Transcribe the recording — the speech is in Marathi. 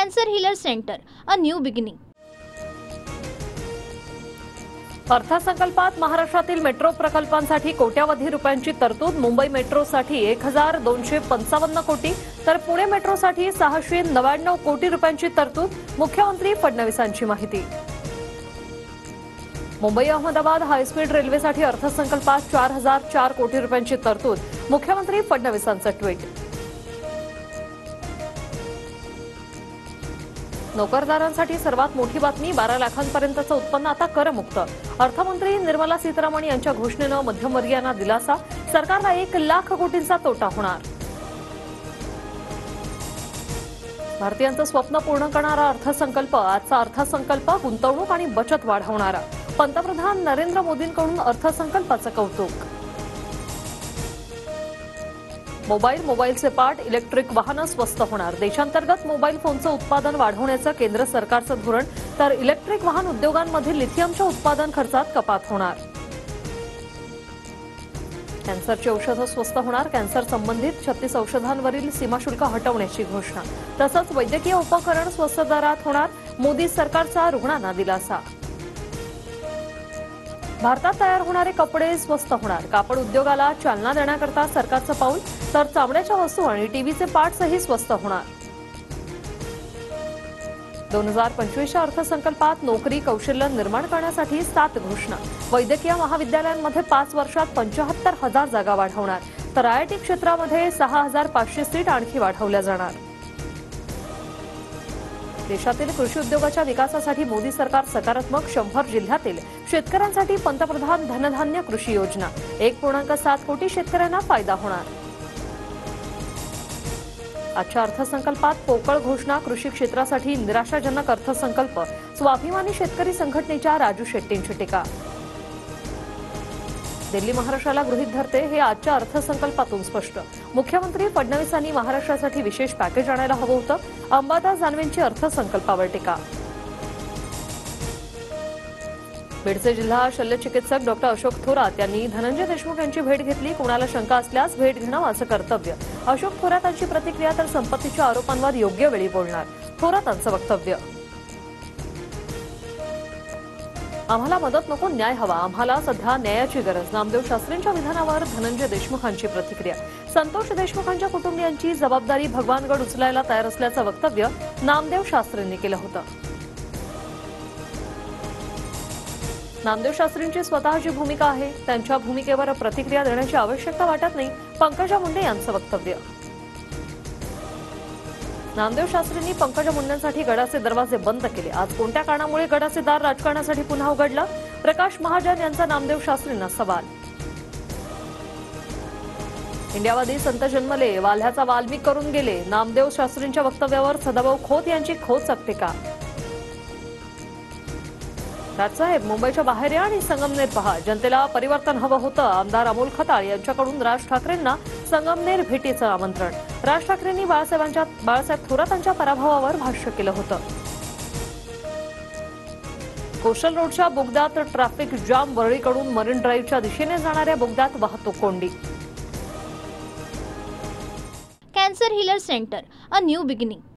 Cancer healer center, a new beginning. अर्थसंकल्पात महाराष्ट्रातील मेट्रो प्रकल्पांसाठी कोट्यावधी रुपयांची तरतूद. मुंबई मेट्रोसाठी 1255 कोटी तर पुणे मेट्रोसाठी 699 कोटी रुपयांची तरतूद. मुख्यमंत्री फडणवीसांची माहिती. मुंबई अहमदाबाद हायस्पीड रेल्वेसाठी अर्थसंकल्पात 4004 कोटी रुपयांची तरतूद. मुख्यमंत्री फडणवीसांचं ट्विट. नोकरदारांसाठी सर्वात मोठी बातमी, 12 लाखांपर्यंतचं उत्पन्न आता करमुक्त. अर्थमंत्री निर्मला सीतारामन यांच्या घोषणेनं मध्यमवर्गीयांना दिलासा. सरकारला 1 लाख कोटींचा तोटा होणार. भारतीयांचं स्वप्न पूर्ण करणारा अर्थसंकल्प. आजचा अर्थसंकल्प गुंतवणूक आणि बचत वाढवणारा. पंतप्रधान नरेंद्र मोदींकडून अर्थसंकल्पाचं कौतुक. मोबाईलचे पार्ट, इलेक्ट्रिक वाहनं स्वस्त होणार. देशांतर्गत मोबाईल फोनचं उत्पादन वाढवण्याचं केंद्र सरकारचं धोरण. तर इलेक्ट्रिक वाहन उद्योगांमधील लिथियमच्या उत्पादन खर्चात कपात होणार. कॅन्सरची औषधं स्वस्त होणार. कॅन्सर संबंधित 36 औषधांवरील सीमाशुल्क हटवण्याची घोषणा. तसंच वैद्यकीय उपकरण स्वस्त दरात होणार. मोदी सरकारचा रुग्णांना दिलासा. भारतात तयार होणारे कपडे स्वस्त होणार. कापड उद्योगाला चालना देण्याकरता सरकारचं पाऊल. तर चामड्याच्या वस्तू आणि टीव्हीचे पार्ट्सही स्वस्त होणार. 2025च्या अर्थसंकल्पात नोकरी कौशल्य निर्माण करण्यासाठी 7 घोषणा. वैद्यकीय महाविद्यालयांमध्ये 5 वर्षात 75,000 जागा वाढवणार. तर आयआयटी क्षेत्रामध्ये 6,500 सीट आणखी वाढवल्या जाणार. देशातील कृषी उद्योगाच्या विकासासाठी मोदी सरकार सकारात्मक. 100 जिल्ह्यातील शेतकऱ्यांसाठी पंतप्रधान धनधान्य कृषी योजना. 1.7 कोटी शेतकऱ्यांना फायदा होणार. आजच्या अर्थसंकल्पात पोकळ घोषणा. कृषी क्षेत्रासाठी निराशाजनक अर्थसंकल्प. स्वाभिमानी शेतकरी संघटनेच्या राजू शेट्टींची टीका. दिल्ली महाराष्ट्राला गृहीत धरते, हे आजच्या अर्थसंकल्पातून स्पष्ट. मुख्यमंत्री फडणवीसांनी महाराष्ट्रासाठी विशेष पॅकेज आणायला हवं होतं. अंबादास दानवेंची अर्थसंकल्पावर टीका. बीडचे जिल्हा शल्यचिकित्सक डॉक्टर अशोक थोरात यांनी धनंजय देशमुख यांची भेट घेतली. कुणाला शंका असल्यास भेट घेणं माझं कर्तव्य. अशोक थोरातांची प्रतिक्रिया. तर संपत्तीच्या आरोपांवर योग्य वेळी बोलणार. थोरातांचं वक्तव्य. आम्हाला मदत नको, न्याय हवा. आम्हाला सध्या न्यायाची गरज. नामदेव शास्त्रींच्या विधानावर धनंजय देशमुखांची प्रतिक्रिया. संतोष देशमुखांच्या कुटुंबियांची जबाबदारी भगवानगड उचलायला तयार असल्याचं वक्तव्य नामदेव शास्त्रींनी केलं होतं. नामदेव शास्त्रींची स्वतःची भूमिका आहे. त्यांच्या भूमिकेवर प्रतिक्रिया देण्याची आवश्यकता वाटत नाही. पंकजा मुंडे यांचं वक्तव्य. नामदेव शास्त्रींनी पंकजा मुंडेंसाठी गडाचे दरवाजे बंद केले. आज कोणत्या कारणामुळे गडाचे दार राजकारणासाठी पुन्हा उघडलं? प्रकाश महाजन यांचा नामदेव शास्त्रींना सवाल. इंडियावादी संत जन्मले, वाल्ह्याचा वाल्मिक करून गेले. नामदेव शास्त्रींच्या वक्तव्यावर सदाभाऊ खोत यांची खोचक टीका. राजसाहेब, मुंबईच्या बाहेर या आणि संगमनेर पहा. जनतेला परिवर्तन हवं होतं. आमदार अमोल खताळ यांच्याकडून राज ठाकरेंना संगमनेर भेटीचं आमंत्रण. राज ठाकरेंनी बाळासाहेब थोरातांच्या पराभवावर भाष्य केलं होतं. कोस्टल रोडच्या बोगद्यात ट्रॅफिक जाम. वरळीकडून मरीन ड्राईव्हच्या दिशेने जाणाऱ्या बोगद्यात वाहतूक कोंडी. Cancer healer center, a new beginning.